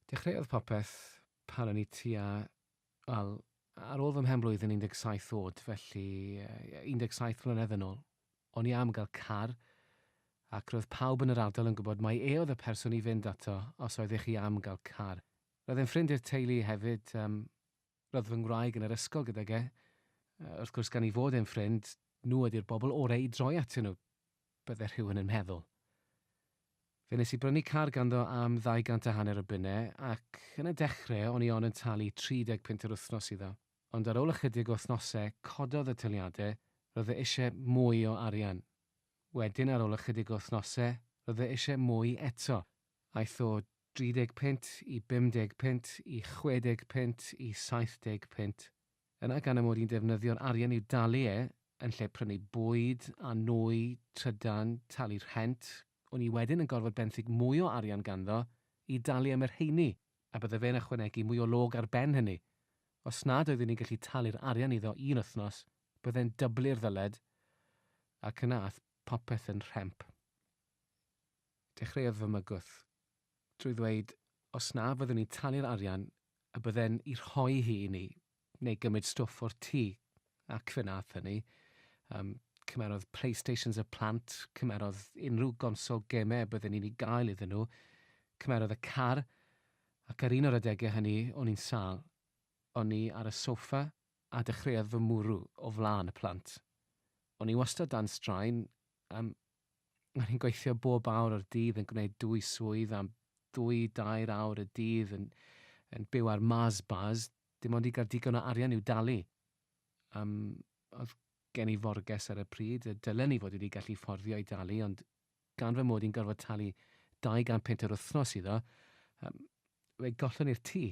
Dechreuodd popeth pan o'n i tua, wel, ar ôl fy mhenblwyddyn 17 oed, felly 17 mlynedd yn ôl. O'n i am gael car, ac roedd pawb yn yr ardal yn gwybod mai oedd y person i fynd ato os oeddech chi am gael car. Roedd e'n ffrind i'r teulu hefyd, roedd fy ngwraig yn yr ysgol gydag e. Wrth gwrs gan i fod yn ffrind, nhw ydy'r bobl orau i droi atyn nhw, bydde rhywun yn meddwl. Fe nes i brynu car ganddo am 250 o bunnau, ac yn y dechrau o'n i on yn talu 30 punt yr wythnos iddo. Ond ar ôl ychydig o wythnosau, cododd y tyliadau, roedd e eisiau mwy o arian. Wedyn ar ôl ychydig o wythnosau, roedd e eisiau mwy eto. Aeth o 30 punt i 50 punt i 60 punt i 70 punt. Yna gan y mod i'n defnyddio'r arian i'w dalu yn lle prynu bwyd a nwy, trydan, talu'r rhent. O'n i wedyn yn gorfod benthyg mwy o arian ganddo i dalu am yr heini, a bydde fe'n ychwanegu mwy o log ar ben hynny. Os nad oeddwn i'n gallu talu'r arian iddo un wythnos, bydde'n dyblu'r ddyled, ac yna ath popeth yn rhemp. Dechreuodd fy mygwth, drwy ddweud, os na fyddwn ni'n talu'r arian, a bydde'n i rhoi hi i ni, neu gymryd stwff o'r tŷ, ac fe nath hynny. Cymerodd PlayStations y plant, cymerodd unrhyw gonsol gemau bydden ni'n ei gael iddyn nhw, cymerodd y car, ac ar un o'r adegau hynny, o'n i'n sal. O'n i ar y soffa a dechreuodd fy mwrw o flaen y plant. O'n i wastad dan straen, o'n i'n gweithio bob awr o'r dydd yn gwneud 2 swydd am 2-2 awr y dydd yn byw ar mas-bas, dim ond i gael digon o arian i'w dalu. Oedd gen i forges ar y pryd, dylen ni fod wedi gallu fforddio i dalu, ond gan fy mod i'n gorfod talu 200 punt yr wythnos iddo, fe gollon i'r tŷ.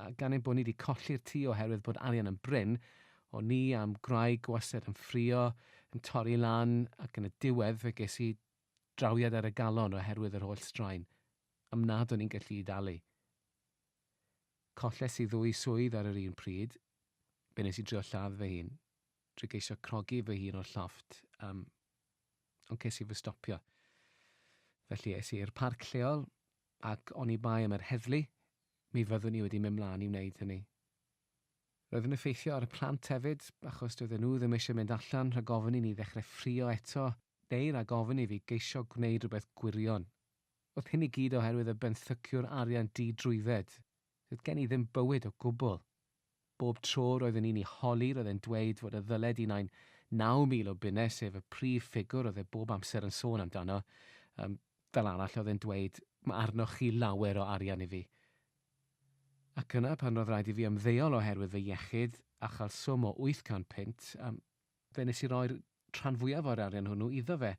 A gan ein bod ni wedi colli'r tŷ oherwydd bod arian yn bryn, o'n ni am gwraig wastad yn ffrio, yn torri lan, ac yn y diwedd fe ges i drawiad ar y galon oherwydd yr holl straen. Am nad o'n i'n gallu i dalu. Colles i 2 swydd ar yr un pryd, be nes i drio lladd fy hun, drwy geisio crogi fy hun o'r llofft, ond ces i fy stopio. Felly es i'r parc lleol, ac o'n i bai am yr heddlu, mi fyddwn ni wedi mynd mlaen i wneud hynny. Roedd yn effeithio ar y plant hefyd, achos doedden nhw ddim eisiau mynd allan rhag ofyn i ni ddechrau ffrio eto, neu rhag ofyn i fi geisio gwneud rhywbeth gwirion. Oedd hyn i gyd oherwydd y benthyciwr arian di-drwydded. Doedd gen i ddim bywyd o gwbl. Bob tro roedden ni'n ei holi, roedd e'n dweud fod y ddyled i nain 9,000 o bunnau, sef y prif ffigwr oedd e bob amser yn sôn amdano. Fel arall oedd e'n dweud, mae arnoch chi lawer o arian i fi. Ac yna pan roedd rhaid i fi ymddeol oherwydd fy iechyd a chael swm o 800 punt, fe nes i roi'r rhan fwyaf o'r arian hwnnw iddo fe,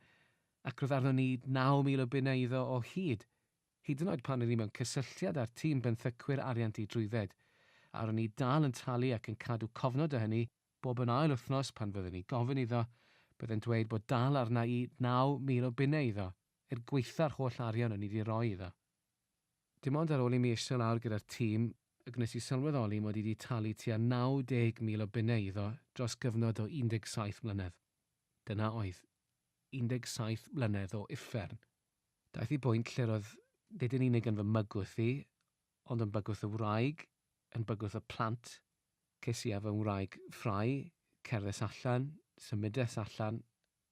ac roedd arno ni 9,000 o bunnau iddo o hyd. Hyd yn oed pan oedd ni mewn cysylltiad â'r tîm benthycwyr arian di-drwydded, a ro'n ni dal yn talu ac yn cadw cofnod o hynny, bob yn ail wythnos pan fyddwn ni gofyn iddo, byddai'n dweud bod dal arna i 9,000 o bunnau iddo, gweitha'r holl arian o'n i wedi roi iddo. Dim ond ar ôl i mi eistedd lawr gyda'r tîm, y gwnes i sylweddoli mod i wedi talu tua 90,000 o bunnau iddo dros gyfnod o 17 mlynedd. Dyna oedd 17 mlynedd o uffern. Daeth i bwynt lle roedd nid yn unig yn fy mygwth i, ond yn bygwth y wraig, yn bygwth y plant. Ces i efo wraig ffrau, cerddus allan, symudes allan,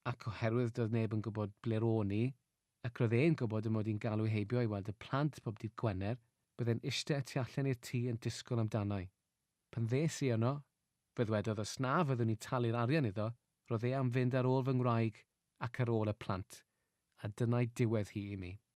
ac oherwydd doedd neb yn gwybod ble ro'n i, ac roedd e'n gwybod y mod i'n galw heibio i weld y plant bob dydd Gwener, byddai'n eistedd tu allan i'r tŷ yn disgwyl amdano. Pan ddes i yno, fe ddwedodd os na fyddwn ni talu'r arian iddo, roedd e am fynd ar ôl fy ngwraig ac ar ôl y plant, a dyna'i diwedd hi i mi.